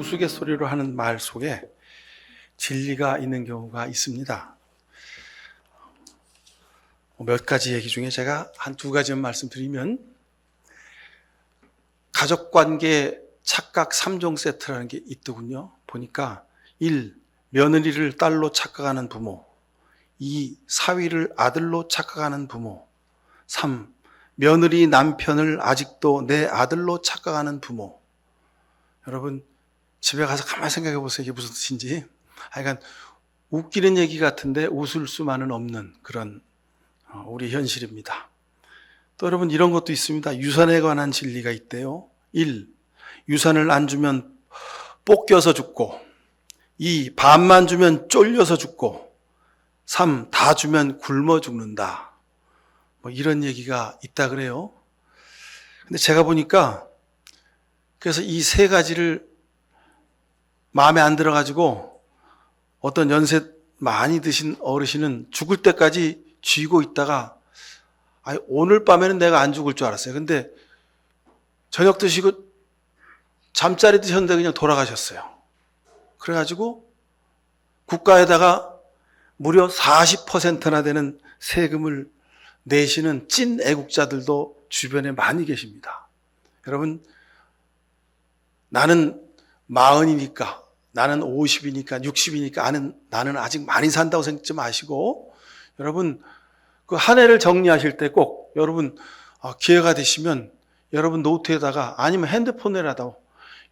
우스갯소리로 하는 말 속에 진리가 있는 경우가 있습니다. 몇 가지 얘기 중에 제가 한 두 가지만 말씀드리면, 가족관계 착각 3종 세트라는 게 있더군요. 보니까 1. 며느리를 딸로 착각하는 부모. 2. 사위를 아들로 착각하는 부모. 3. 며느리 남편을 아직도 내 아들로 착각하는 부모. 여러분 집에 가서 가만히 생각해 보세요. 이게 무슨 뜻인지. 하여간 웃기는 얘기 같은데 웃을 수만은 없는 그런 우리 현실입니다. 또 여러분 이런 것도 있습니다. 유산에 관한 진리가 있대요. 1. 유산을 안 주면 볶여서 죽고, 2. 반만 주면 쫄려서 죽고, 3. 다 주면 굶어 죽는다. 이런 얘기가 있다 그래요. 근데 제가 보니까 그래서 이 세 가지를 마음에 안 들어가지고 어떤 연세 많이 드신 어르신은 죽을 때까지 쥐고 있다가 오늘 밤에는 내가 안 죽을 줄 알았어요. 근데 저녁 드시고 잠자리 드셨는데 그냥 돌아가셨어요. 그래가지고 국가에다가 무려 40%나 되는 세금을 내시는 찐 애국자들도 주변에 많이 계십니다. 여러분, 나는 40이니까, 나는 50이니까, 60이니까 나는 아직 많이 산다고 생각지 마시고, 여러분 그 한 해를 정리하실 때 꼭 여러분 기회가 되시면 여러분 노트에다가 아니면 핸드폰에라도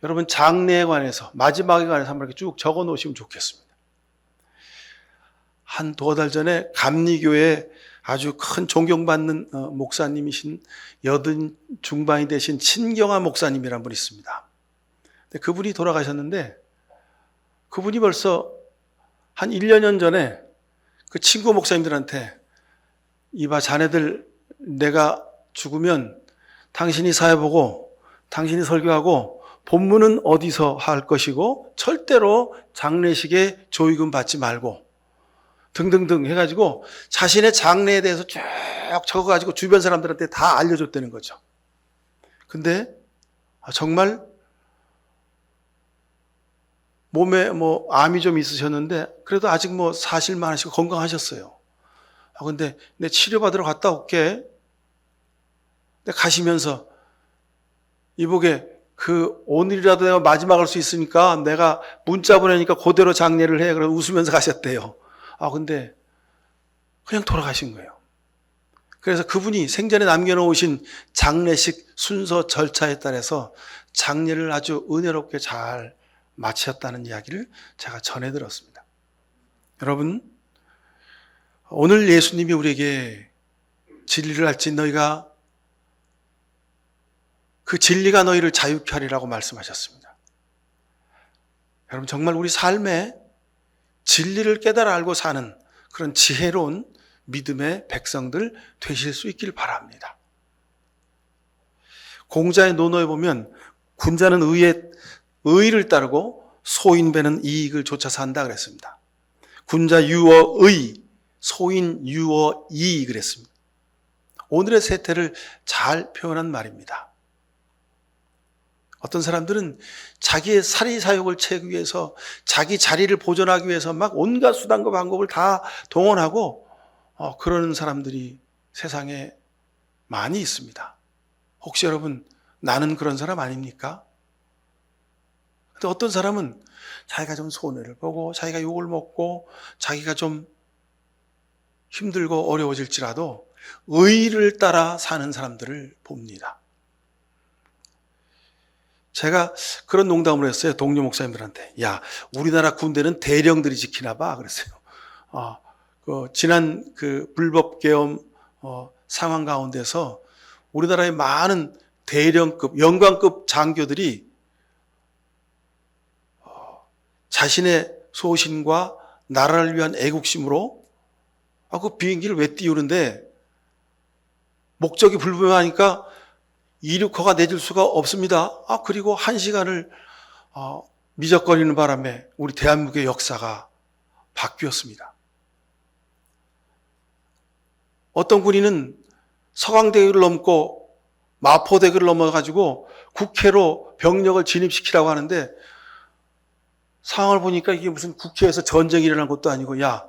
여러분 장래에 관해서, 마지막에 관해서 한번 이렇게 쭉 적어 놓으시면 좋겠습니다. 한 두어 달 전에 감리교회 아주 큰 존경받는 목사님이신 80 중반이 되신 친경화 목사님이란 분이 있습니다. 근데 그분이 돌아가셨는데, 그분이 벌써 한 1년 전에 그 친구 목사님들한테 이봐 자네들 내가 죽으면 당신이 사회 보고 당신이 설교하고 본문은 어디서 할 것이고 절대로 장례식에 조의금 받지 말고 등등등 해가지고 자신의 장래에 대해서 쭉 적어가지고 주변 사람들한테 다 알려줬다는 거죠. 근데 정말 몸에 암이 좀 있으셨는데 그래도 아직 사실만 하시고 건강하셨어요. 근데 내 치료받으러 갔다 올게. 근데 가시면서 이보게 오늘이라도 내가 마지막 할 수 있으니까 내가 문자 보내니까 그대로 장례를 해. 그래서 웃으면서 가셨대요. 근데 그냥 돌아가신 거예요. 그래서 그분이 생전에 남겨놓으신 장례식 순서 절차에 따라서 장례를 아주 은혜롭게 잘 마치셨다는 이야기를 제가 전해 들었습니다. 여러분, 오늘 예수님이 우리에게 진리를 알지 너희가 그 진리가 너희를 자유케 하리라고 말씀하셨습니다. 여러분 정말 우리 삶에 진리를 깨달아 알고 사는 그런 지혜로운 믿음의 백성들 되실 수 있길 바랍니다. 공자의 논어에 보면 군자는 의를 따르고 소인배는 이익을 쫓아 산다 그랬습니다. 군자 유어 의, 소인 유어 이 그랬습니다. 오늘의 세태를 잘 표현한 말입니다. 어떤 사람들은 자기의 사리사욕을 채우기 위해서 자기 자리를 보존하기 위해서 막 온갖 수단과 방법을 다 동원하고 그러는 사람들이 세상에 많이 있습니다. 혹시 여러분 나는 그런 사람 아닙니까? 근데 어떤 사람은 자기가 좀 손해를 보고 자기가 욕을 먹고 자기가 좀 힘들고 어려워질지라도 의를 따라 사는 사람들을 봅니다. 제가 그런 농담을 했어요. 동료 목사님들한테. 야, 우리나라 군대는 대령들이 지키나 봐. 그랬어요. 지난 불법 계엄 상황 가운데서 우리나라의 많은 대령급, 영관급 장교들이 자신의 소신과 나라를 위한 애국심으로 그 비행기를 왜 띄우는데 목적이 불분명하니까 이륙허가 내줄 수가 없습니다. 그리고 1시간을 미적거리는 바람에 우리 대한민국의 역사가 바뀌었습니다. 어떤 군인은 서강대교를 넘고 마포대교를 넘어가지고 국회로 병력을 진입시키라고 하는데 상황을 보니까 이게 무슨 국회에서 전쟁이 일어난 것도 아니고, 야,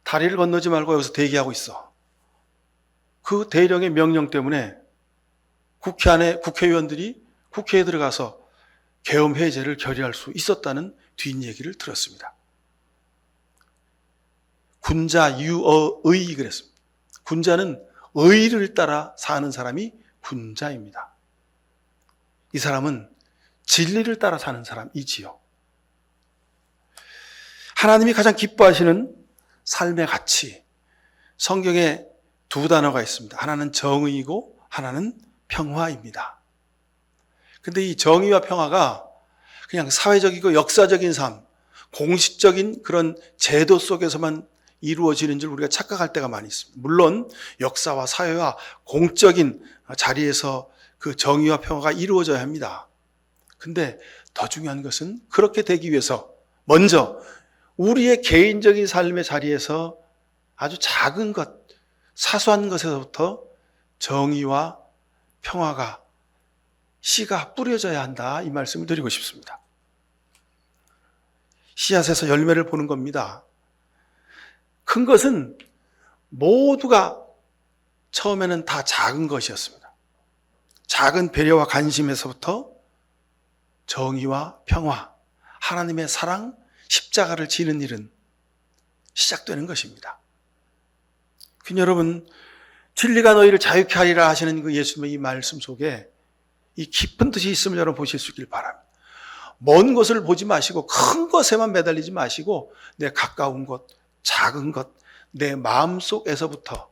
다리를 건너지 말고 여기서 대기하고 있어. 그 대령의 명령 때문에 국회 안에 국회의원들이 국회에 들어가서 계엄 해제를 결의할 수 있었다는 뒷얘기를 들었습니다. 군자 유어의 그랬습니다. 군자는 의를 따라 사는 사람이 군자입니다. 이 사람은 진리를 따라 사는 사람이지요. 하나님이 가장 기뻐하시는 삶의 가치, 성경에 두 단어가 있습니다. 하나는 정의이고 하나는 평화입니다. 근데 이 정의와 평화가 그냥 사회적이고 역사적인 삶, 공식적인 그런 제도 속에서만 이루어지는 줄 우리가 착각할 때가 많이 있습니다. 물론 역사와 사회와 공적인 자리에서 그 정의와 평화가 이루어져야 합니다. 근데 더 중요한 것은 그렇게 되기 위해서 먼저 우리의 개인적인 삶의 자리에서 아주 작은 것, 사소한 것에서부터 정의와 평화가 씨가 뿌려져야 한다, 이 말씀을 드리고 싶습니다. 씨앗에서 열매를 보는 겁니다. 큰 것은 모두가 처음에는 다 작은 것이었습니다. 작은 배려와 관심에서부터 정의와 평화, 하나님의 사랑, 십자가를 지는 일은 시작되는 것입니다. 여러분, 진리가 너희를 자유케 하리라 하시는 그 예수님의 이 말씀 속에 이 깊은 뜻이 있음을 여러분 보실 수 있길 바랍니다. 먼 것을 보지 마시고 큰 것에만 매달리지 마시고 내 가까운 것, 작은 것, 내 마음속에서부터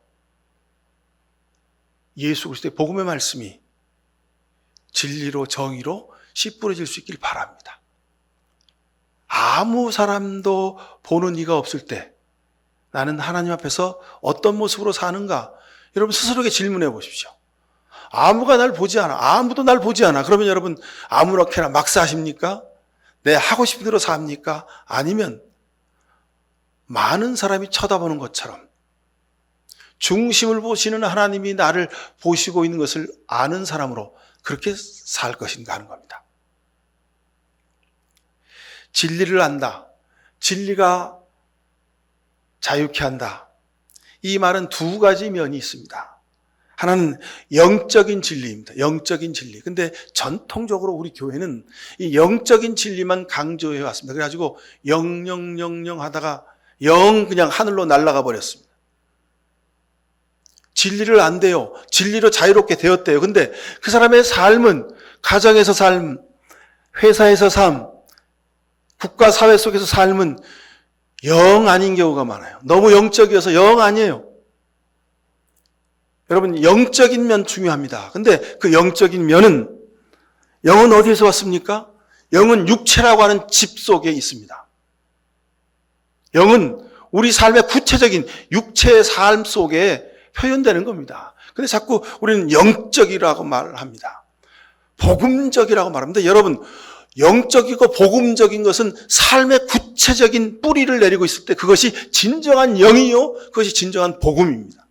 예수 그리스도의 복음의 말씀이 진리로 정의로 씨 뿌려질 수 있길 바랍니다. 아무 사람도 보는 이가 없을 때 나는 하나님 앞에서 어떤 모습으로 사는가? 여러분 스스로에게 질문해 보십시오. 아무도 날 보지 않아. 그러면 여러분 아무렇게나 막 사십니까? 내 하고 싶은 대로 삽니까? 아니면 많은 사람이 쳐다보는 것처럼 중심을 보시는 하나님이 나를 보시고 있는 것을 아는 사람으로 그렇게 살 것인가 하는 겁니다. 진리를 안다. 진리가 자유케 한다. 이 말은 두 가지 면이 있습니다. 하나는 영적인 진리입니다. 영적인 진리. 근데 전통적으로 우리 교회는 이 영적인 진리만 강조해 왔습니다. 그래가지고 영영 하다가 영 그냥 하늘로 날아가 버렸습니다. 진리를 안대요. 진리로 자유롭게 되었대요. 근데 그 사람의 삶은 가정에서 삶, 회사에서 삶, 국가 사회 속에서 삶은 영 아닌 경우가 많아요. 너무 영적이어서 영 아니에요. 여러분 영적인 면 중요합니다. 근데 그 영적인 면은 영은 어디에서 왔습니까? 영은 육체라고 하는 집 속에 있습니다. 영은 우리 삶의 구체적인 육체의 삶 속에 표현되는 겁니다. 근데 자꾸 우리는 영적이라고 말을 합니다. 복음적이라고 말합니다. 여러분 영적이고 복음적인 것은 삶의 구체적인 뿌리를 내리고 있을 때 그것이 진정한 영이요, 그것이 진정한 복음입니다.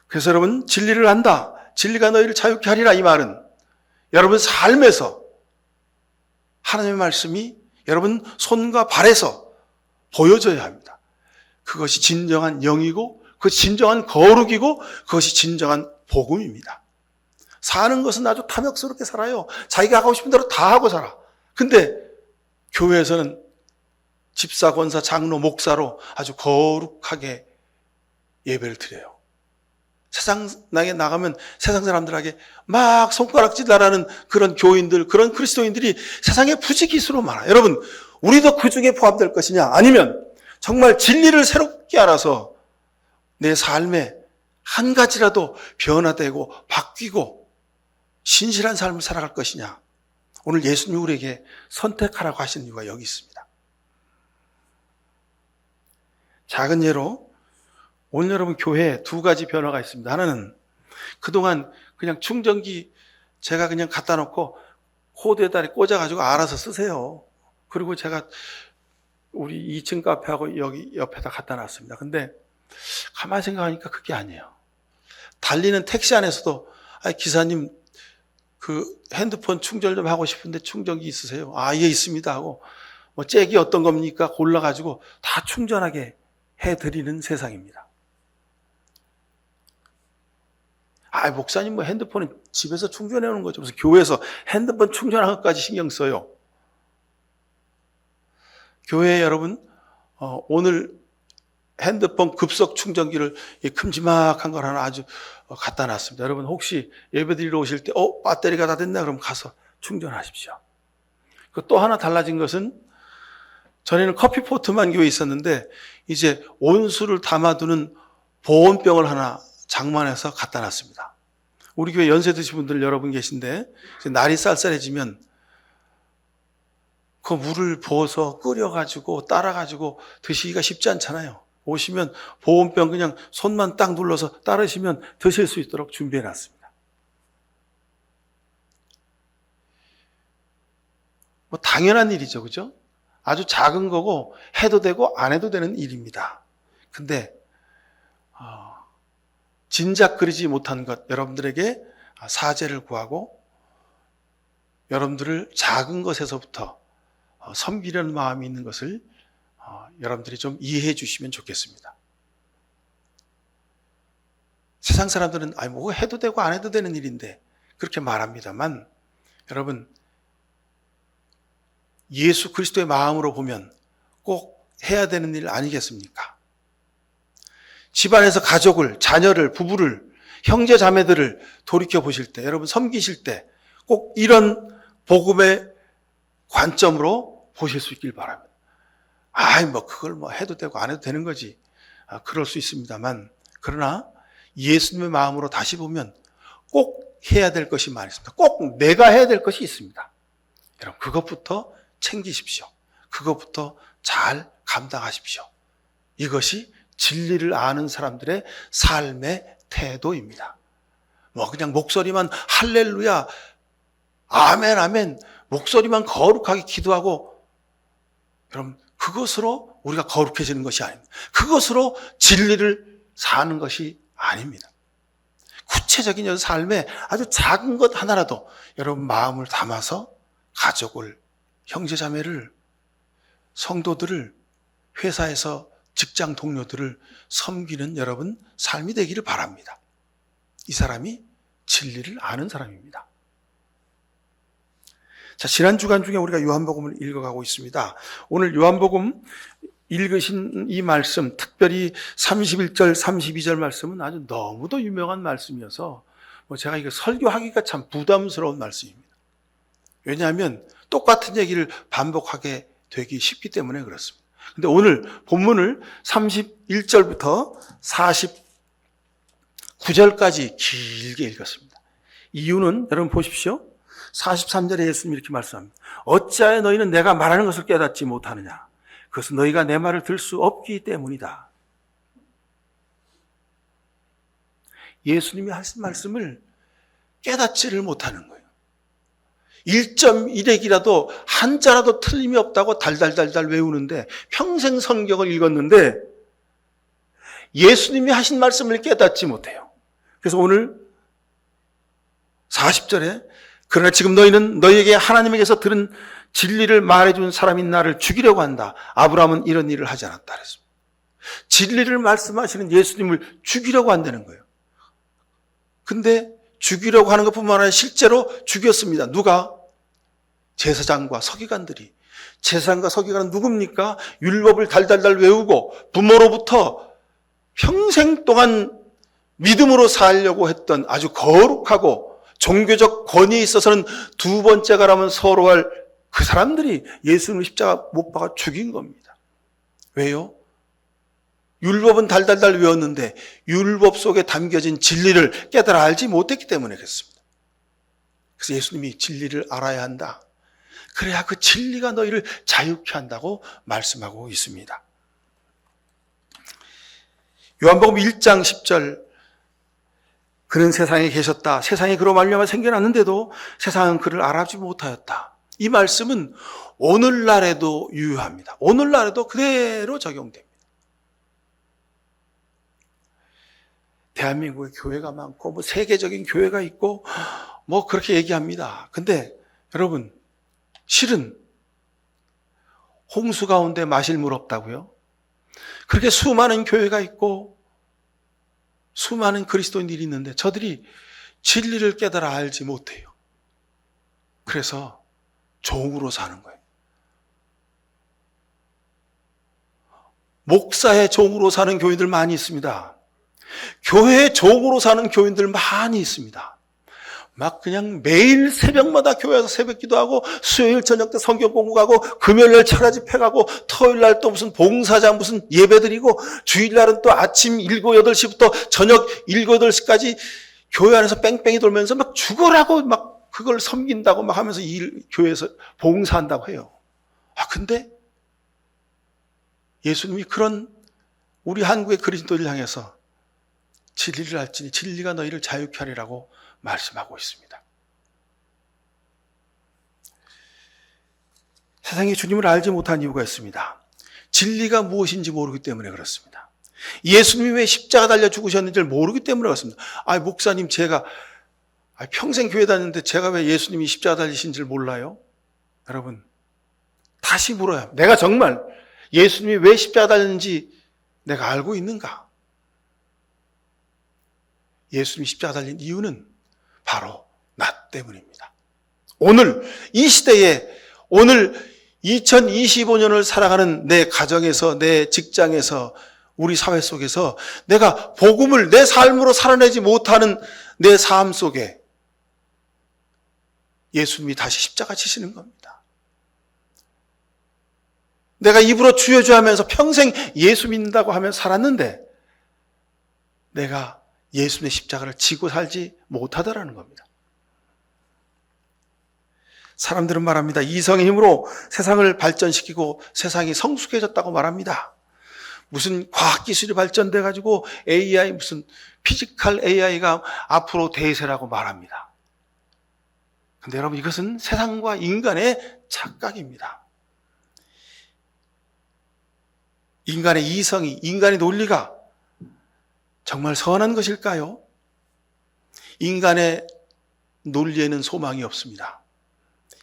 그래서 여러분 진리를 안다. 진리가 너희를 자유케 하리라. 이 말은 여러분 삶에서 하나님의 말씀이 여러분 손과 발에서 보여져야 합니다. 그것이 진정한 영이고 그것이 진정한 거룩이고 그것이 진정한 복음입니다. 사는 것은 아주 탐욕스럽게 살아요. 자기가 하고 싶은 대로 다 하고 살아. 근데 교회에서는 집사, 권사, 장로, 목사로 아주 거룩하게 예배를 드려요. 세상에 나가면 세상 사람들에게 막 손가락질 나라는 그런 교인들, 그런 그리스도인들이 세상에 부지기수로 많아요. 여러분, 우리도 그 중에 포함될 것이냐? 아니면 정말 진리를 새롭게 알아서 내 삶에 한 가지라도 변화되고 바뀌고 신실한 삶을 살아갈 것이냐? 오늘 예수님이 우리에게 선택하라고 하시는 이유가 여기 있습니다. 작은 예로 오늘 여러분 교회에 두 가지 변화가 있습니다. 하나는 그동안 그냥 충전기 제가 그냥 갖다 놓고 코드에다 꽂아가지고 알아서 쓰세요. 그리고 제가 우리 2층 카페하고 여기 옆에다 갖다 놨습니다. 근데 가만히 생각하니까 그게 아니에요. 달리는 택시 안에서도 기사님 그 핸드폰 충전 좀 하고 싶은데 충전기 있으세요? 아, 예, 있습니다 하고 뭐 잭이 어떤 겁니까? 골라가지고 다 충전하게 해드리는 세상입니다. 아, 목사님 뭐 핸드폰은 집에서 충전해 오는 거죠. 그래서 교회에서 핸드폰 충전하는 것까지 신경 써요. 교회 여러분, 오늘 핸드폰 급속 충전기를 큼지막한 걸 하나 아주 갖다 놨습니다. 여러분 혹시 예배드리러 오실 때 배터리가 다 됐나? 그럼 가서 충전하십시오. 또 하나 달라진 것은 전에는 커피포트만 교회에 있었는데 이제 온수를 담아두는 보온병을 하나 장만해서 갖다 놨습니다. 우리 교회 연세 드신 분들 여러분 계신데 날이 쌀쌀해지면 그 물을 부어서 끓여가지고 따라가지고 드시기가 쉽지 않잖아요. 오시면 보온병 그냥 손만 딱 눌러서 따르시면 드실 수 있도록 준비해놨습니다. 뭐 당연한 일이죠, 그죠? 아주 작은 거고 해도 되고 안 해도 되는 일입니다. 근데 진작 그리지 못한 것 여러분들에게 사죄를 구하고 여러분들을 작은 것에서부터 섬기려는 마음이 있는 것을 여러분들이 좀 이해해 주시면 좋겠습니다. 세상 사람들은 뭐 해도 되고 안 해도 되는 일인데 그렇게 말합니다만 여러분 예수 그리스도의 마음으로 보면 꼭 해야 되는 일 아니겠습니까? 집안에서 가족을, 자녀를, 부부를, 형제 자매들을 돌이켜 보실 때 여러분 섬기실 때 꼭 이런 복음의 관점으로 보실 수 있길 바랍니다. 그걸 해도 되고 안 해도 되는 거지. 그럴 수 있습니다만, 그러나 예수님의 마음으로 다시 보면 꼭 해야 될 것이 많이 있습니다. 꼭 내가 해야 될 것이 있습니다. 여러분, 그것부터 챙기십시오. 그것부터 잘 감당하십시오. 이것이 진리를 아는 사람들의 삶의 태도입니다. 그냥 목소리만 할렐루야, 아멘, 아멘, 목소리만 거룩하게 기도하고, 여러분, 그것으로 우리가 거룩해지는 것이 아닙니다. 그것으로 진리를 사는 것이 아닙니다. 구체적인 삶에 아주 작은 것 하나라도 여러분 마음을 담아서 가족을, 형제자매를, 성도들을, 회사에서 직장 동료들을 섬기는 여러분 삶이 되기를 바랍니다. 이 사람이 진리를 아는 사람입니다. 자, 지난 주간 중에 우리가 요한복음을 읽어가고 있습니다. 오늘 요한복음 읽으신 이 말씀, 특별히 31절, 32절 말씀은 아주 너무도 유명한 말씀이어서 제가 이거 설교하기가 참 부담스러운 말씀입니다. 왜냐하면 똑같은 얘기를 반복하게 되기 쉽기 때문에 그렇습니다. 근데 오늘 본문을 31절부터 49절까지 길게 읽었습니다. 이유는 여러분 보십시오. 43절에 예수님이 이렇게 말씀합니다. 어찌하여 너희는 내가 말하는 것을 깨닫지 못하느냐? 그것은 너희가 내 말을 들 수 없기 때문이다. 예수님이 하신 말씀을 깨닫지를 못하는 거예요. 1.1핵이라도 한자라도 틀림이 없다고 달달달달 외우는데 평생 성경을 읽었는데 예수님이 하신 말씀을 깨닫지 못해요. 그래서 오늘 40절에 그러나 지금 너희는 너희에게 하나님에게서 들은 진리를 말해준 사람인 나를 죽이려고 한다. 아브라함은 이런 일을 하지 않았다 그랬습니다. 진리를 말씀하시는 예수님을 죽이려고 한다는 거예요. 근데 죽이려고 하는 것뿐만 아니라 실제로 죽였습니다. 누가? 제사장과 서기관들이. 제사장과 서기관은 누굽니까? 율법을 달달달 외우고 부모로부터 평생 동안 믿음으로 살려고 했던 아주 거룩하고 종교적 권위에 있어서는 두 번째가라면 서로할 그 사람들이 예수님을 십자가 못 박아 죽인 겁니다. 왜요? 율법은 달달달 외웠는데 율법 속에 담겨진 진리를 깨달아 알지 못했기 때문에 그렇습니다. 그래서 예수님이 진리를 알아야 한다. 그래야 그 진리가 너희를 자유케 한다고 말씀하고 있습니다. 요한복음 1장 10절 그는 세상에 계셨다. 세상이 그로 말미암아 생겨났는데도 세상은 그를 알아보지 못하였다. 이 말씀은 오늘날에도 유효합니다. 오늘날에도 그대로 적용됩니다. 대한민국에 교회가 많고 세계적인 교회가 있고 뭐 그렇게 얘기합니다. 근데 여러분, 실은 홍수 가운데 마실 물 없다고요? 그렇게 수많은 교회가 있고 수많은 그리스도인들이 있는데 저들이 진리를 깨달아 알지 못해요. 그래서 종으로 사는 거예요. 목사의 종으로 사는 교인들 많이 있습니다. 교회의 종으로 사는 교인들 많이 있습니다. 막 그냥 매일 새벽마다 교회에서 새벽 기도하고 수요일 저녁 때 성경 공부하고 금요일날 철야 집회 가고 토요일날 또 무슨 봉사자 무슨 예배 드리고 주일날은 또 아침 7, 8시부터 저녁 7, 8시까지 교회 안에서 뺑뺑이 돌면서 막 죽으라고 막 그걸 섬긴다고 막 하면서 교회에서 봉사한다고 해요. 근데 예수님이 그런 우리 한국의 그리스도를 향해서 진리를 알지니 진리가 너희를 자유케 하리라고 말씀하고 있습니다. 세상이 주님을 알지 못한 이유가 있습니다. 진리가 무엇인지 모르기 때문에 그렇습니다. 예수님이 왜 십자가 달려 죽으셨는지를 모르기 때문에 그렇습니다. 목사님 제가 평생 교회 다녔는데 제가 왜 예수님이 십자가 달리신지를 몰라요? 여러분 다시 물어야 내가 정말 예수님이 왜 십자가 달렸는지 내가 알고 있는가? 예수님이 십자가 달린 이유는 바로 나 때문입니다. 오늘 이 시대에 오늘 2025년을 살아가는 내 가정에서 내 직장에서 우리 사회 속에서 내가 복음을 내 삶으로 살아내지 못하는 내 삶 속에 예수님이 다시 십자가 지시는 겁니다. 내가 입으로 주여 주여 하면서 평생 예수 믿는다고 하며 살았는데 내가 예수님의 십자가를 지고 살지 못하더라는 겁니다. 사람들은 말합니다. 이성의 힘으로 세상을 발전시키고 세상이 성숙해졌다고 말합니다. 무슨 과학기술이 발전돼 가지고 AI 무슨 피지컬 AI가 앞으로 대세라고 말합니다. 그런데 여러분 이것은 세상과 인간의 착각입니다. 인간의 이성이, 인간의 논리가 정말 선한 것일까요? 인간의 논리에는 소망이 없습니다.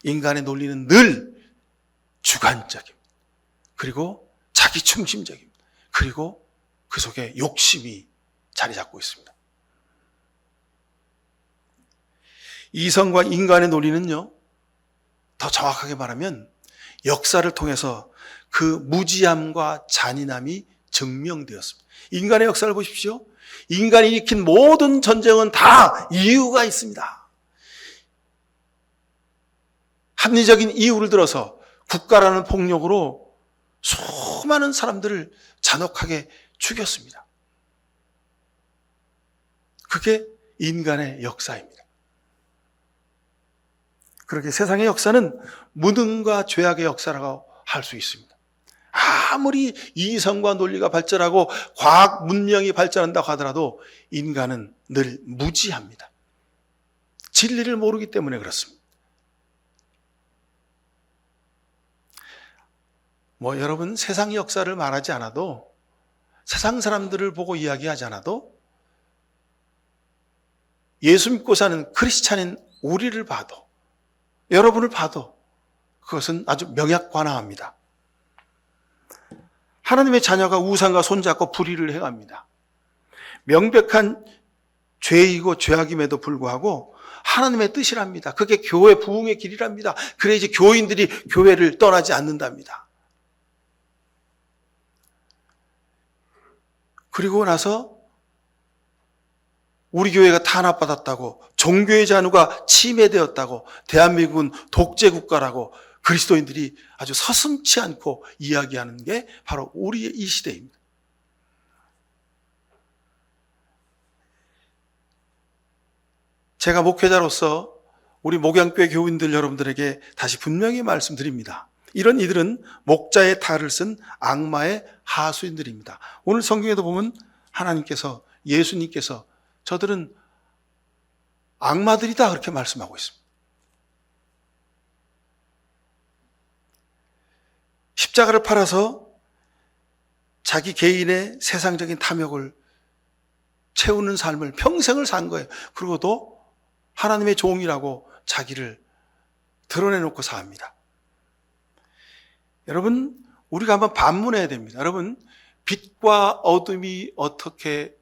인간의 논리는 늘 주관적입니다. 그리고 자기 중심적입니다. 그리고 그 속에 욕심이 자리 잡고 있습니다. 이성과 인간의 논리는요, 더 정확하게 말하면 역사를 통해서 그 무지함과 잔인함이 증명되었습니다. 인간의 역사를 보십시오. 인간이 일으킨 모든 전쟁은 다 이유가 있습니다. 합리적인 이유를 들어서 국가라는 폭력으로 수많은 사람들을 잔혹하게 죽였습니다. 그게 인간의 역사입니다. 그렇게 세상의 역사는 무능과 죄악의 역사라고 할 수 있습니다. 아무리 이성과 논리가 발전하고 과학 문명이 발전한다고 하더라도 인간은 늘 무지합니다. 진리를 모르기 때문에 그렇습니다. 여러분 세상 역사를 말하지 않아도 세상 사람들을 보고 이야기하지 않아도 예수 믿고 사는 크리스찬인 우리를 봐도 여러분을 봐도 그것은 아주 명약관화합니다. 하나님의 자녀가 우상과 손잡고 불의를 행합니다. 명백한 죄이고 죄악임에도 불구하고 하나님의 뜻이랍니다. 그게 교회 부흥의 길이랍니다. 그래야지 교인들이 교회를 떠나지 않는답니다. 그리고 나서 우리 교회가 탄압받았다고, 종교의 잔우가 침해되었다고, 대한민국은 독재국가라고 그리스도인들이 아주 서슴지 않고 이야기하는 게 바로 우리의 이 시대입니다. 제가 목회자로서 우리 목양교회 교인들 여러분들에게 다시 분명히 말씀드립니다. 이런 이들은 목자의 탈을 쓴 악마의 하수인들입니다. 오늘 성경에도 보면 하나님께서, 예수님께서 저들은 악마들이다 그렇게 말씀하고 있습니다. 십자가를 팔아서 자기 개인의 세상적인 탐욕을 채우는 삶을 평생을 산 거예요. 그리고도 하나님의 종이라고 자기를 드러내놓고 삽니다. 여러분, 우리가 한번 반문해야 됩니다. 여러분, 빛과 어둠이 어떻게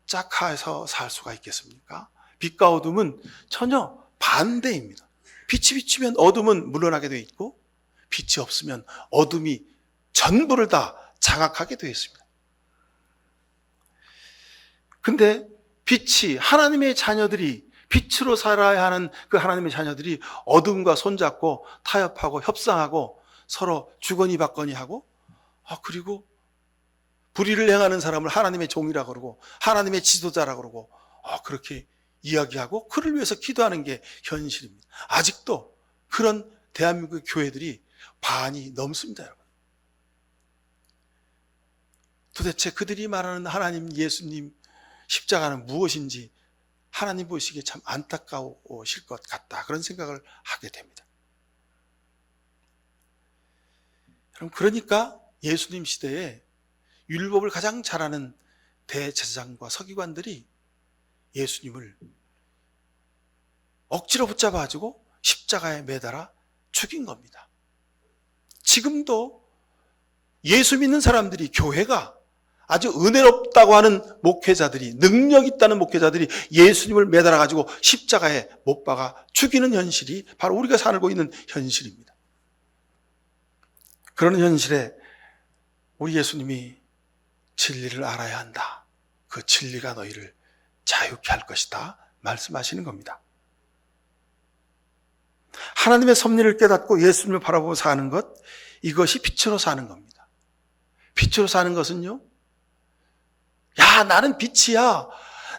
짝해서 살 수가 있겠습니까? 빛과 어둠은 전혀 반대입니다. 빛이 비치면 어둠은 물러나게 되어 있고, 빛이 없으면 어둠이 전부를 다 장악하게 되어 있습니다. 근데 빛이, 하나님의 자녀들이, 빛으로 살아야 하는 그 하나님의 자녀들이 어둠과 손잡고 타협하고 협상하고 서로 주거니 받거니 하고, 그리고 불의를 행하는 사람을 하나님의 종이라 그러고 하나님의 지도자라 그러고 그렇게 이야기하고 그를 위해서 기도하는 게 현실입니다. 아직도 그런 대한민국 교회들이 반이 넘습니다, 여러분. 도대체 그들이 말하는 하나님, 예수님, 십자가는 무엇인지 하나님 보시기에 참 안타까우실 것 같다, 그런 생각을 하게 됩니다. 여러분, 그러니까 예수님 시대에 율법을 가장 잘하는 대제사장과 서기관들이 예수님을 억지로 붙잡아가지고 십자가에 매달아 죽인 겁니다. 지금도 예수 믿는 사람들이, 교회가 아주 은혜롭다고 하는 목회자들이, 능력 있다는 목회자들이 예수님을 매달아가지고 십자가에 못 박아 죽이는 현실이 바로 우리가 살고 있는 현실입니다. 그런 현실에 우리 예수님이 진리를 알아야 한다, 그 진리가 너희를 자유케 할 것이다 말씀하시는 겁니다. 하나님의 섭리를 깨닫고 예수님을 바라보고 사는 것, 이것이 빛으로 사는 겁니다. 빛으로 사는 것은요, 야, 나는 빛이야,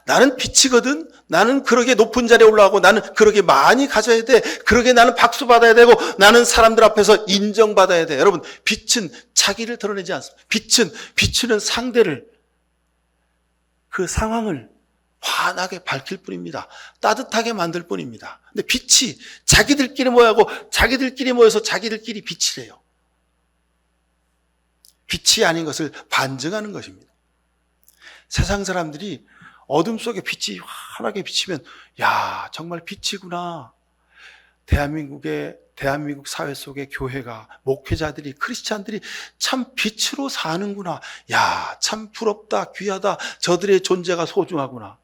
나는 빛이거든, 나는 그러게 높은 자리에 올라가고 나는 그러게 많이 가져야 돼, 그러게 나는 박수 받아야 되고 나는 사람들 앞에서 인정받아야 돼. 여러분, 빛은 자기를 드러내지 않습니다. 빛은 비추는 상대를, 그 상황을 환하게 밝힐 뿐입니다. 따뜻하게 만들 뿐입니다. 근데 빛이 자기들끼리 모여고 자기들끼리 모여서 자기들끼리 빛이래요. 빛이 아닌 것을 반증하는 것입니다. 세상 사람들이 어둠 속에 빛이 환하게 비치면, 야, 정말 빛이구나. 대한민국 사회 속의 교회가, 목회자들이, 크리스찬들이 참 빛으로 사는구나. 야, 참 부럽다, 귀하다. 저들의 존재가 소중하구나.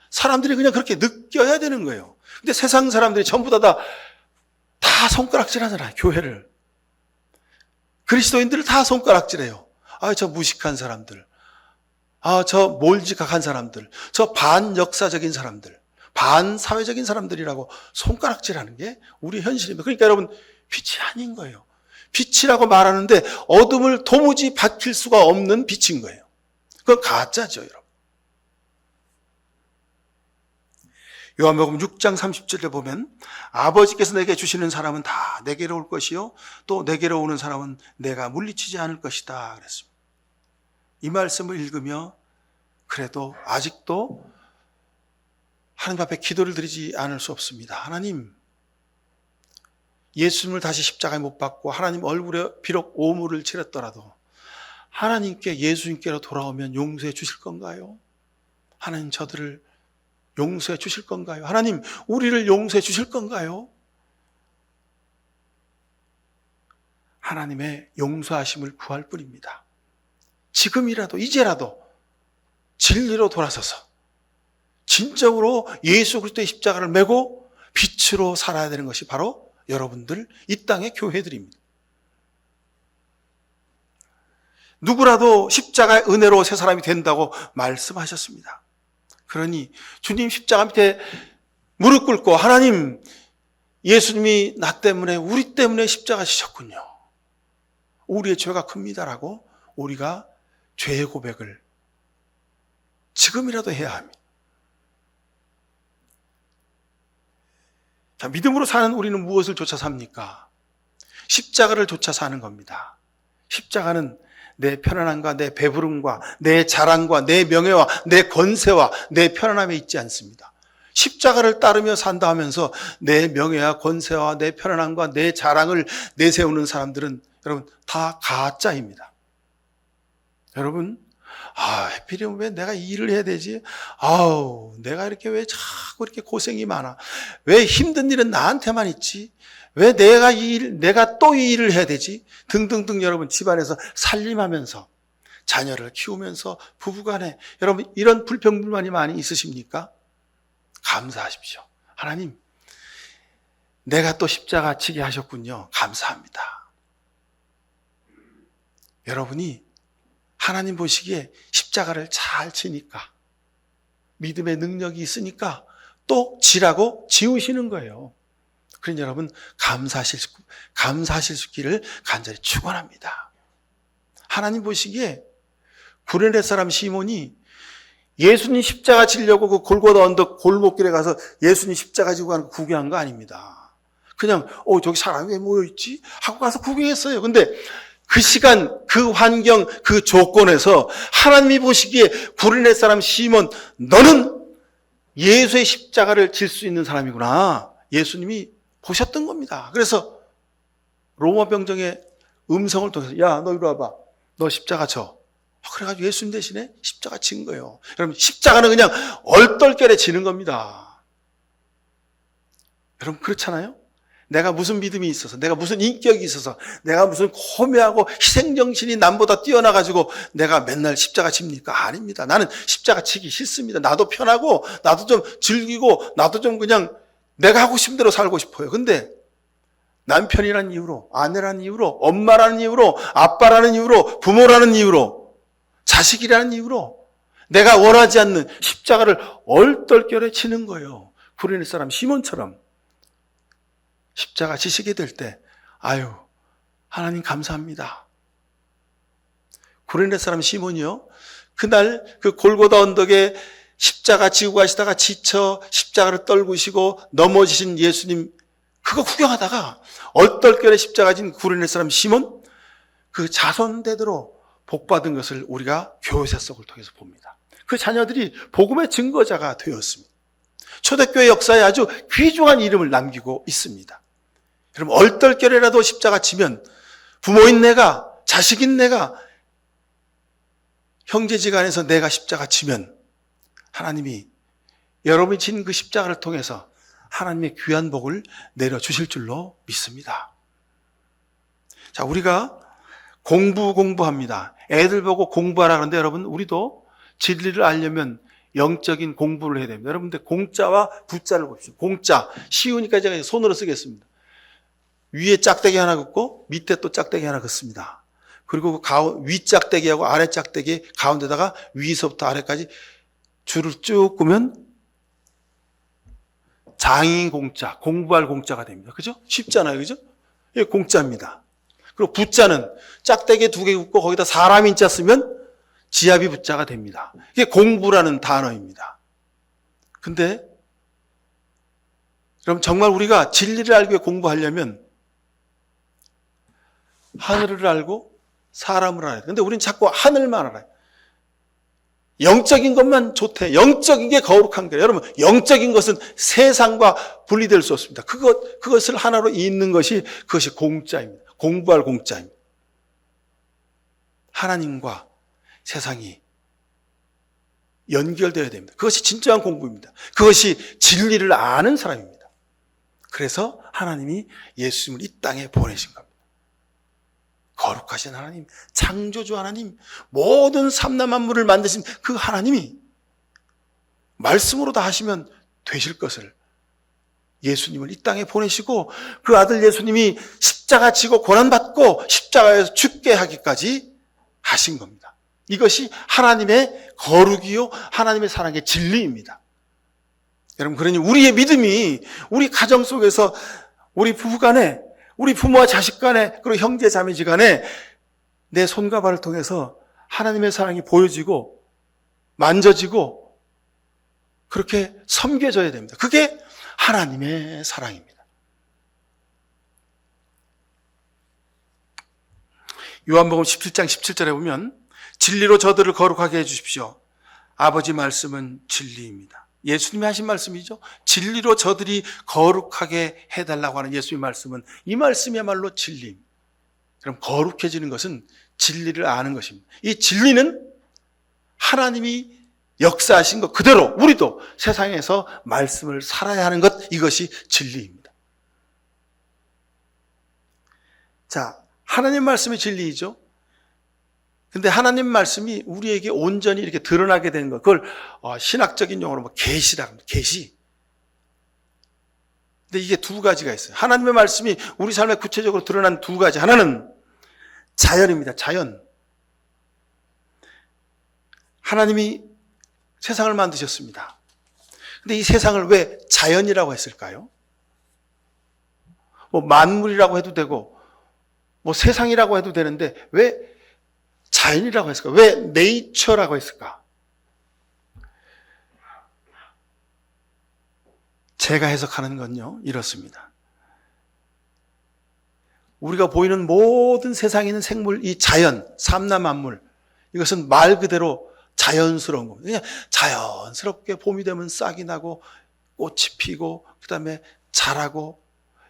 사람들이 그냥 그렇게 느껴야 되는 거예요. 근데 세상 사람들이 전부 다 손가락질 하잖아요, 교회를. 그리스도인들을 다 손가락질해요. 저 무식한 사람들, 저 몰지각한 사람들, 저 반역사적인 사람들, 반사회적인 사람들이라고 손가락질하는 게 우리 현실입니다. 그러니까 여러분, 빛이 아닌 거예요. 빛이라고 말하는데 어둠을 도무지 밝힐 수가 없는 빛인 거예요. 그건 가짜죠, 여러분. 요한복음 6장 30절에 보면, 아버지께서 내게 주시는 사람은 다 내게로 올 것이요, 또 내게로 오는 사람은 내가 물리치지 않을 것이다 그랬습니다. 이 말씀을 읽으며 그래도 아직도 하나님 앞에 기도를 드리지 않을 수 없습니다. 하나님, 예수님을 다시 십자가에 못 박고 하나님 얼굴에 비록 오물을 칠했더라도 하나님께, 예수님께로 돌아오면 용서해 주실 건가요? 하나님, 저들을 용서해 주실 건가요? 하나님, 우리를 용서해 주실 건가요? 하나님의 용서하심을 구할 뿐입니다. 지금이라도, 이제라도 진리로 돌아서서 진정으로 예수 그리스도의 십자가를 메고 빛으로 살아야 되는 것이 바로 여러분들, 이 땅의 교회들입니다. 누구라도 십자가의 은혜로 새 사람이 된다고 말씀하셨습니다. 그러니 주님 십자가 밑에 무릎 꿇고, 하나님, 예수님이 나 때문에, 우리 때문에 십자가 지셨군요, 우리의 죄가 큽니다라고 우리가 죄의 고백을 지금이라도 해야 합니다. 자, 믿음으로 사는 우리는 무엇을 쫓아 삽니까? 십자가를 쫓아 사는 겁니다. 십자가는 내 편안함과 내 배부름과 내 자랑과 내 명예와 내 권세와 내 편안함에 있지 않습니다. 십자가를 따르며 산다 하면서 내 명예와 권세와 내 편안함과 내 자랑을 내세우는 사람들은 여러분 다 가짜입니다. 여러분, 하필이면 왜 내가 이 일을 해야 되지? 아우, 내가 이렇게 왜 자꾸 이렇게 고생이 많아? 왜 힘든 일은 나한테만 있지? 왜 내가 또 이 일을 해야 되지? 등등등 여러분 집안에서 살림하면서 자녀를 키우면서 부부간에 여러분 이런 불평불만이 많이 있으십니까? 감사하십시오. 하나님, 내가 또 십자가 지게 하셨군요. 감사합니다. 여러분이 하나님 보시기에 십자가를 잘 지니까 믿음의 능력이 있으니까 또 지라고 지우시는 거예요. 그러니 여러분 감사하실 수 있기를 간절히 축원합니다. 하나님 보시기에 구레네 사람 시몬이 예수님 십자가 지려고 그 골고다 언덕 골목길에 가서 예수님 십자가 지고 가는 거 구경한 거 아닙니다. 그냥 저기 사람이 왜 모여있지? 하고 가서 구경했어요. 근데 그 시간, 그 환경, 그 조건에서 하나님이 보시기에 구레네 사람 시몬, 너는 예수의 십자가를 질 수 있는 사람이구나. 예수님이 보셨던 겁니다. 그래서 로마 병정의 음성을 통해서 야, 너 이리 와봐. 너 십자가 져. 그래가지고 예수님 대신에 십자가 진 거예요. 여러분 십자가는 그냥 얼떨결에 지는 겁니다. 여러분 그렇잖아요? 내가 무슨 믿음이 있어서, 내가 무슨 인격이 있어서, 내가 무슨 고매하고 희생정신이 남보다 뛰어나가지고 내가 맨날 십자가 집니까? 아닙니다. 나는 십자가 지기 싫습니다. 나도 편하고 나도 좀 즐기고 나도 좀 그냥 내가 하고 싶은 대로 살고 싶어요. 근데 남편이라는 이유로, 아내라는 이유로, 엄마라는 이유로, 아빠라는 이유로, 부모라는 이유로, 자식이라는 이유로 내가 원하지 않는 십자가를 얼떨결에 치는 거예요. 구레네 사람 시몬처럼 십자가 지시게 될 때 아유 하나님 감사합니다. 구레네 사람 시몬이요, 그날 그 골고다 언덕에 십자가 지고 가시다가 지쳐 십자가를 떨구시고 넘어지신 예수님 그거 구경하다가 얼떨결에 십자가 진 구레네 사람 시몬 그 자손대대로 복받은 것을 우리가 교회 속을 통해서 봅니다. 그 자녀들이 복음의 증거자가 되었습니다. 초대교회 역사에 아주 귀중한 이름을 남기고 있습니다. 여러분 얼떨결에라도 십자가 지면 부모인 내가, 자식인 내가, 형제지간에서 내가 십자가 지면 하나님이 여러분이 진 그 십자가를 통해서 하나님의 귀한 복을 내려주실 줄로 믿습니다. 자, 우리가 공부합니다. 애들 보고 공부하라 그러는데 여러분 우리도 진리를 알려면 영적인 공부를 해야 됩니다. 여러분들 공자와 부자를 봅시다. 공자 쉬우니까 제가 손으로 쓰겠습니다. 위에 짝대기 하나 긋고 밑에 또 짝대기 하나 긋습니다. 그리고 위 짝대기하고 아래 짝대기 가운데다가 위에서부터 아래까지 줄을 쭉 끄면 장인 공자, 공부할 공자가 됩니다. 그죠? 쉽잖아요. 그죠? 이게 공자입니다. 그리고 부자는 짝대기 2개 긋고 거기다 사람 인자 쓰면 지압이 부자가 됩니다. 이게 공부라는 단어입니다. 근데 그럼 정말 우리가 진리를 알고 공부하려면 하늘을 알고 사람을 알아야 돼. 근데 우리는 자꾸 하늘만 알아요. 영적인 것만 좋대. 영적인 게 거룩한 거예요. 여러분, 영적인 것은 세상과 분리될 수 없습니다. 그것을 하나로 잇는 것이 그것이 공자입니다. 공부할 공자입니다. 하나님과 세상이 연결되어야 됩니다. 그것이 진정한 공부입니다. 그것이 진리를 아는 사람입니다. 그래서 하나님이 예수님을 이 땅에 보내신 겁니다. 거룩하신 하나님, 창조주 하나님, 모든 삼라 만물을 만드신 그 하나님이 말씀으로 다 하시면 되실 것을 예수님을 이 땅에 보내시고 그 아들 예수님이 십자가 지고 고난받고 십자가에서 죽게 하기까지 하신 겁니다. 이것이 하나님의 거룩이요 하나님의 사랑의 진리입니다. 여러분, 그러니 우리의 믿음이 우리 가정 속에서 우리 부부간에, 우리 부모와 자식 간에, 그리고 형제 자매지 간에 내 손과 발을 통해서 하나님의 사랑이 보여지고 만져지고 그렇게 섬겨져야 됩니다. 그게 하나님의 사랑입니다. 요한복음 17장 17절에 보면 진리로 저들을 거룩하게 해주십시오. 아버지 말씀은 진리입니다. 예수님이 하신 말씀이죠. 진리로 저들이 거룩하게 해달라고 하는 예수님의 말씀은 이 말씀이야말로 진리입니다. 그럼 거룩해지는 것은 진리를 아는 것입니다. 이 진리는 하나님이 역사하신 것 그대로 우리도 세상에서 말씀을 살아야 하는 것, 이것이 진리입니다. 자, 하나님 말씀이 진리이죠. 근데 하나님 말씀이 우리에게 온전히 이렇게 드러나게 된 것, 그걸 신학적인 용어로 계시라고 합니다. 계시. 근데 이게 두 가지가 있어요. 하나님의 말씀이 우리 삶에 구체적으로 드러난 두 가지. 하나는 자연입니다. 자연. 하나님이 세상을 만드셨습니다. 근데 이 세상을 왜 자연이라고 했을까요? 뭐 만물이라고 해도 되고 뭐 세상이라고 해도 되는데 왜 자연이라고 했을까? 왜 네이처라고 했을까? 제가 해석하는 건요, 이렇습니다. 우리가 보이는 모든 세상에 있는 생물, 이 자연, 삼라만물, 이것은 말 그대로 자연스러운 겁니다. 그냥 자연스럽게 봄이 되면 싹이 나고 꽃이 피고 그 다음에 자라고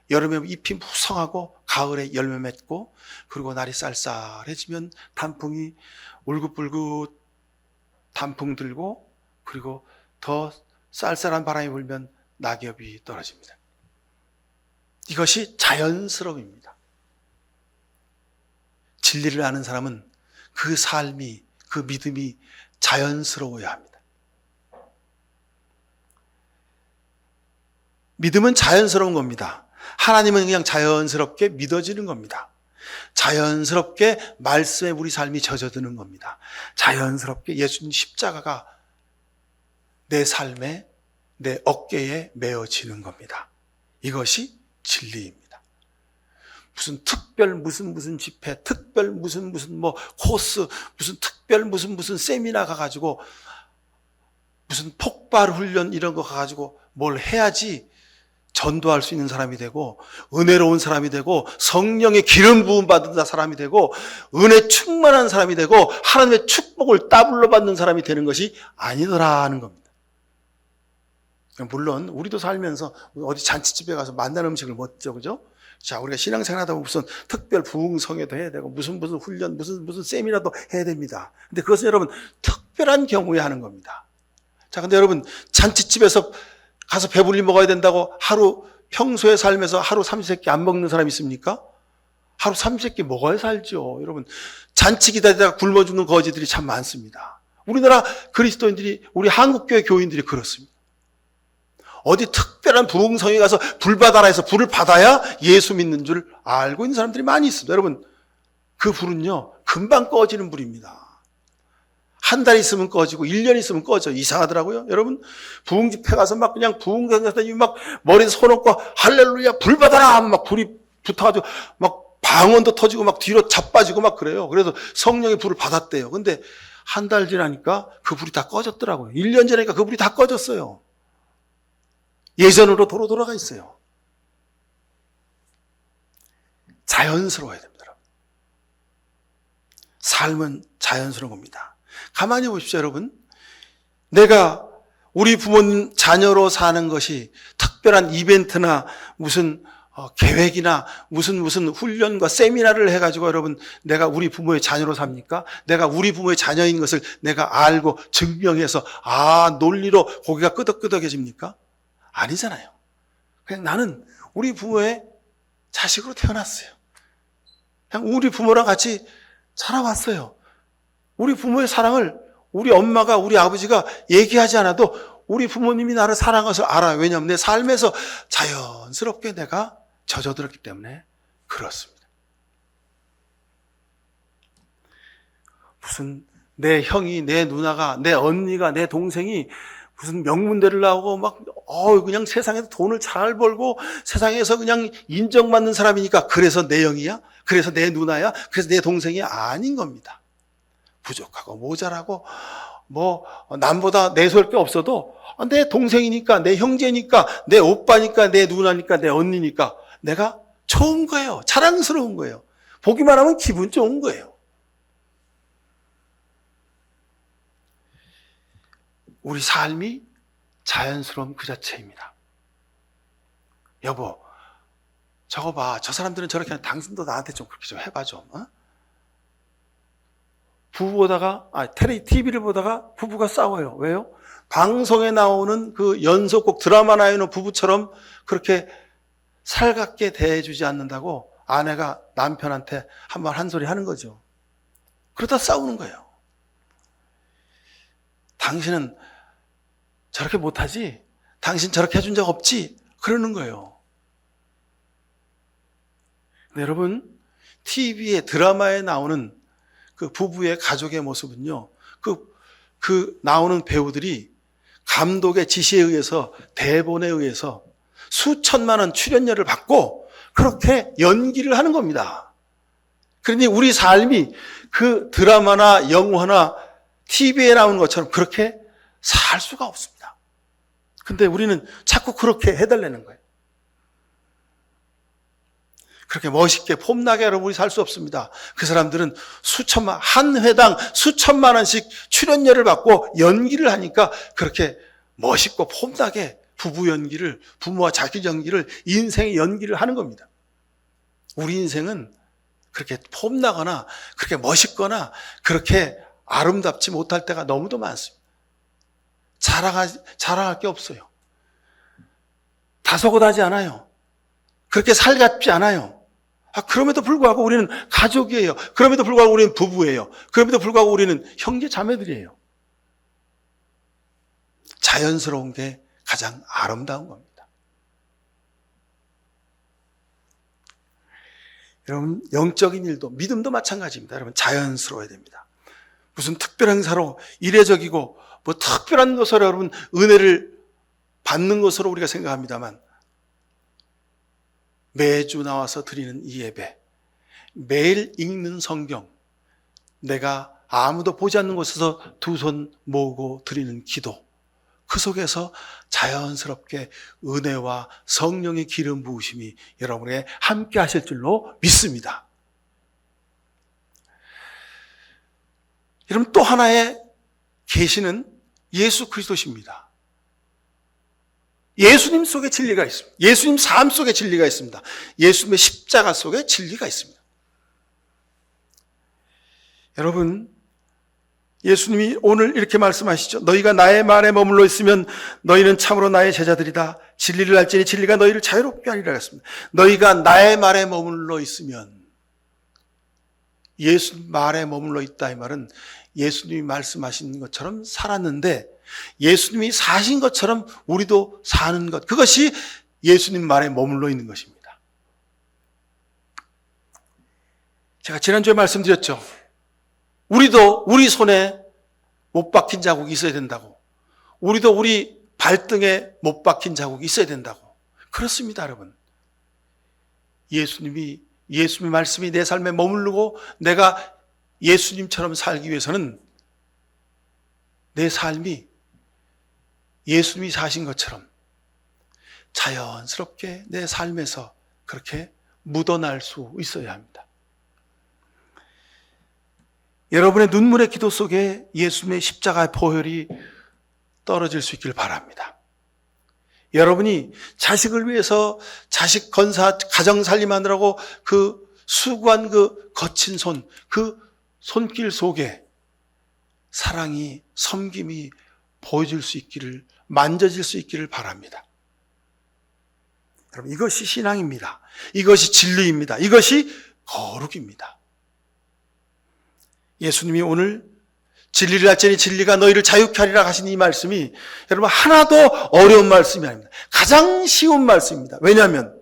여름에 잎이 무성하고 가을에 열매 맺고 그리고 날이 쌀쌀해지면 단풍이 울긋불긋 단풍 들고 그리고 더 쌀쌀한 바람이 불면 낙엽이 떨어집니다. 이것이 자연스러움입니다. 진리를 아는 사람은 그 삶이, 그 믿음이 자연스러워야 합니다. 믿음은 자연스러운 겁니다. 하나님은 그냥 자연스럽게 믿어지는 겁니다. 자연스럽게 말씀에 우리 삶이 젖어드는 겁니다. 자연스럽게 예수님 십자가가 내 삶에, 내 어깨에 메어지는 겁니다. 이것이 진리입니다. 무슨 특별 무슨 집회, 특별 무슨 뭐 코스, 무슨 특별 무슨 세미나 가가지고 무슨 폭발 훈련 이런 거 가가지고 뭘 해야지 전도할 수 있는 사람이 되고 은혜로운 사람이 되고 성령의 기름 부음 받은 사람이 되고 은혜 충만한 사람이 되고 하나님의 축복을 따블로 받는 사람이 되는 것이 아니더라 하는 겁니다. 물론 우리도 살면서 어디 잔치집에 가서 만난 음식을 먹죠, 그죠? 자, 우리가 신앙생활 하다 보면 무슨 특별 부흥성회도 해야 되고 무슨 훈련 무슨 세미나도 해야 됩니다. 근데 그것은 여러분 특별한 경우에 하는 겁니다. 자, 근데 여러분 잔치집에서 가서 배불리 먹어야 된다고 하루 평소에 살면서 하루 삼시세끼 안 먹는 사람 있습니까? 하루 삼시세끼 먹어야 살죠. 여러분 잔치 기다리다가 굶어 죽는 거지들이 참 많습니다. 우리나라 그리스도인들이, 우리 한국교회 교인들이 그렇습니다. 어디 특별한 부흥성에 가서 불 받아라 해서 불을 받아야 예수 믿는 줄 알고 있는 사람들이 많이 있습니다. 여러분 그 불은요 금방 꺼지는 불입니다. 한 달 있으면 꺼지고 1년 있으면 꺼져. 이상하더라고요. 여러분 부흥 집회 가서 막 그냥 부흥장사님이 막 머리에 손 얹고 할렐루야 불 받아라 막 불이 붙어가지고 막 방언도 터지고 막 뒤로 자빠지고 막 그래요. 그래서 성령의 불을 받았대요. 근데 한 달 지나니까 그 불이 다 꺼졌더라고요. 1년 지나니까 그 불이 다 꺼졌어요. 예전으로 도로 돌아가 있어요. 자연스러워야 됩니다. 여러분. 삶은 자연스러운 겁니다. 가만히 보십시오, 여러분. 내가 우리 부모님 자녀로 사는 것이 특별한 이벤트나 무슨 계획이나 무슨 훈련과 세미나를 해가지고 여러분 내가 우리 부모의 자녀로 삽니까? 내가 우리 부모의 자녀인 것을 내가 알고 증명해서 논리로 고개가 끄덕끄덕해집니까? 아니잖아요. 그냥 나는 우리 부모의 자식으로 태어났어요. 그냥 우리 부모랑 같이 살아왔어요. 우리 부모의 사랑을 우리 엄마가, 우리 아버지가 얘기하지 않아도 우리 부모님이 나를 사랑하는 것을 알아요. 왜냐하면 내 삶에서 자연스럽게 내가 젖어들었기 때문에 그렇습니다. 무슨 내 형이, 내 누나가, 내 언니가, 내 동생이 무슨 명문대를 나오고 막 그냥 세상에서 돈을 잘 벌고 세상에서 그냥 인정받는 사람이니까 그래서 내 형이야? 그래서 내 누나야? 그래서 내 동생이야? 아닌 겁니다. 부족하고 모자라고 뭐 남보다 내세울 게 없어도 내 동생이니까, 내 형제니까, 내 오빠니까, 내 누나니까, 내 언니니까 내가 좋은 거예요. 자랑스러운 거예요. 보기만 하면 기분 좋은 거예요. 우리 삶이 자연스러운 그 자체입니다. 여보, 저거 봐. 저 사람들은 저렇게 하는 당신도 나한테 좀 그렇게 좀 해봐 좀. TV를 보다가 부부가 싸워요. 왜요? 방송에 나오는 그 연속곡 드라마 나오는 부부처럼 그렇게 살갑게 대해주지 않는다고 아내가 남편한테 한 소리 하는 거죠. 그러다 싸우는 거예요. 당신은 저렇게 못하지? 당신 저렇게 해준 적 없지? 그러는 거예요. 근데 여러분, TV에 드라마에 나오는 그 부부의 가족의 모습은요, 그 나오는 배우들이 감독의 지시에 의해서, 대본에 의해서 수천만 원 출연료를 받고 그렇게 연기를 하는 겁니다. 그러니 우리 삶이 그 드라마나 영화나 TV에 나오는 것처럼 그렇게 살 수가 없습니다. 근데 우리는 자꾸 그렇게 해달라는 거예요. 그렇게 멋있게 폼나게 여러분 우리 살 수 없습니다. 그 사람들은 한 회당 수천만 원씩 출연료를 받고 연기를 하니까 그렇게 멋있고 폼나게 부부 연기를, 부모와 자기 연기를, 인생의 연기를 하는 겁니다. 우리 인생은 그렇게 폼나거나 그렇게 멋있거나 그렇게 아름답지 못할 때가 너무도 많습니다. 자랑할 게 없어요. 다소곳하지 않아요. 그렇게 살갑지 않아요. 그럼에도 불구하고 우리는 가족이에요. 그럼에도 불구하고 우리는 부부예요. 그럼에도 불구하고 우리는 형제 자매들이에요. 자연스러운 게 가장 아름다운 겁니다. 여러분, 영적인 일도 믿음도 마찬가지입니다. 여러분, 자연스러워야 됩니다. 무슨 특별한 행사로 이례적이고 뭐 특별한 것으로 여러분 은혜를 받는 것으로 우리가 생각합니다만 매주 나와서 드리는 이 예배, 매일 읽는 성경, 내가 아무도 보지 않는 곳에서 두 손 모으고 드리는 기도, 그 속에서 자연스럽게 은혜와 성령의 기름 부으심이 여러분에게 함께 하실 줄로 믿습니다. 여러분, 또 하나의 계시는 예수 그리스도십니다. 예수님 속에 진리가 있습니다. 예수님 삶 속에 진리가 있습니다. 예수님의 십자가 속에 진리가 있습니다. 여러분, 예수님이 오늘 이렇게 말씀하시죠. 너희가 나의 말에 머물러 있으면 너희는 참으로 나의 제자들이다. 진리를 알지니 진리가 너희를 자유롭게 하리라 했습니다. 너희가 나의 말에 머물러 있으면, 예수님 말에 머물러 있다 이 말은 예수님이 말씀하신 것처럼 살았는데 예수님이 사신 것처럼 우리도 사는 것, 그것이 예수님 말에 머물러 있는 것입니다. 제가 지난주에 말씀드렸죠. 우리도 우리 손에 못 박힌 자국이 있어야 된다고. 우리도 우리 발등에 못 박힌 자국이 있어야 된다고. 그렇습니다, 여러분. 예수님의 말씀이 내 삶에 머무르고 내가 예수님처럼 살기 위해서는 내 삶이 예수님이 사신 것처럼 자연스럽게 내 삶에서 그렇게 묻어날 수 있어야 합니다. 여러분의 눈물의 기도 속에 예수님의 십자가의 보혈이 떨어질 수 있길 바랍니다. 여러분이 자식을 위해서 자식 건사, 가정 살림하느라고 그 수고한 그 거친 손, 그 손길 속에 사랑이, 섬김이 보여질 수 있기를, 만져질 수 있기를 바랍니다. 여러분, 이것이 신앙입니다. 이것이 진리입니다. 이것이 거룩입니다. 예수님이 오늘 진리를 알지니 진리가 너희를 자유케 하리라 하신 이 말씀이 여러분 하나도 어려운 말씀이 아닙니다. 가장 쉬운 말씀입니다. 왜냐하면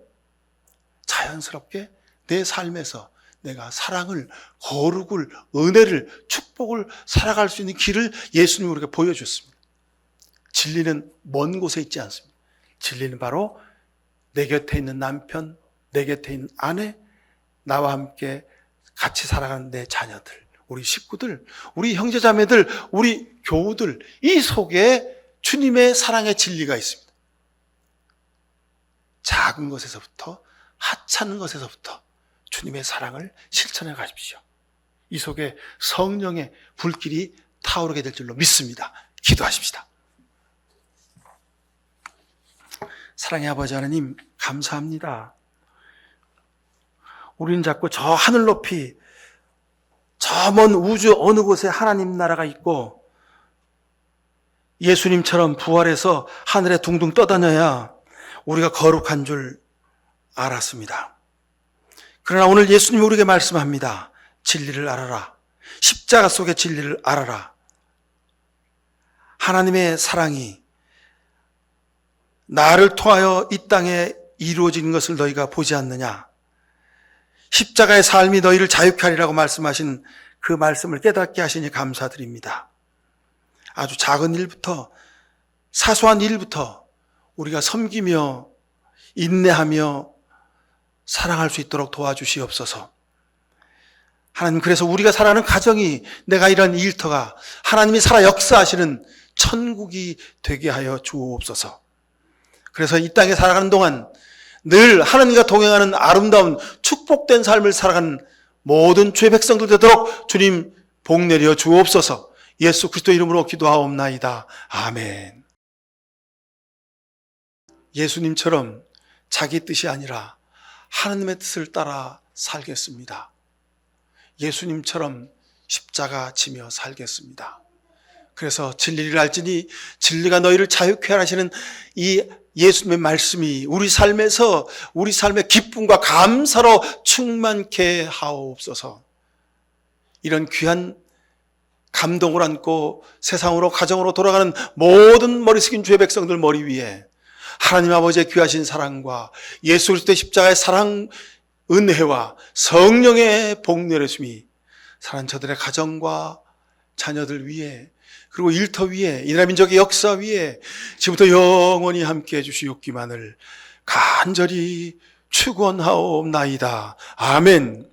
자연스럽게 내 삶에서 내가 사랑을, 거룩을, 은혜를, 축복을 살아갈 수 있는 길을 예수님이 우리에게 보여줬습니다. 진리는 먼 곳에 있지 않습니다. 진리는 바로 내 곁에 있는 남편, 내 곁에 있는 아내, 나와 함께 같이 살아가는 내 자녀들, 우리 식구들, 우리 형제자매들, 우리 교우들, 이 속에 주님의 사랑의 진리가 있습니다. 작은 것에서부터, 하찮은 것에서부터 주님의 사랑을 실천해 가십시오. 이 속에 성령의 불길이 타오르게 될 줄로 믿습니다. 기도하십시다. 사랑의 아버지 하나님, 감사합니다. 우리는 자꾸 저 하늘 높이 저 먼 우주 어느 곳에 하나님 나라가 있고 예수님처럼 부활해서 하늘에 둥둥 떠다녀야 우리가 거룩한 줄 알았습니다. 그러나 오늘 예수님이 우리에게 말씀합니다. 진리를 알아라. 십자가 속의 진리를 알아라. 하나님의 사랑이 나를 통하여 이 땅에 이루어지는 것을 너희가 보지 않느냐. 십자가의 삶이 너희를 자유케 하리라고 말씀하신 그 말씀을 깨닫게 하시니 감사드립니다. 아주 작은 일부터, 사소한 일부터 우리가 섬기며 인내하며 사랑할 수 있도록 도와주시옵소서. 하나님, 그래서 우리가 살아가는 가정이, 내가 이런 일터가 하나님이 살아 역사하시는 천국이 되게 하여 주옵소서. 그래서 이 땅에 살아가는 동안 늘 하나님과 동행하는 아름다운 축복된 삶을 살아가는 모든 주의 백성들 되도록 주님 복 내려 주옵소서. 예수 그리스도 이름으로 기도하옵나이다. 아멘. 예수님처럼 자기 뜻이 아니라 하나님의 뜻을 따라 살겠습니다. 예수님처럼 십자가 지며 살겠습니다. 그래서 진리를 알지니 진리가 너희를 자유케 하시는 이 예수님의 말씀이 우리 삶에서 우리 삶의 기쁨과 감사로 충만케 하옵소서. 이런 귀한 감동을 안고 세상으로 가정으로 돌아가는 모든 머리 숙인 주의 백성들 머리 위에 하나님 아버지의 귀하신 사랑과 예수 그리스도의 십자가의 사랑, 은혜와 성령의 복 내려심이 사랑하는 저들의 가정과 자녀들 위에, 그리고 일터 위에, 이 나라 민족의 역사 위에 지금부터 영원히 함께해 주시옵기만을 간절히 축원하옵나이다. 아멘.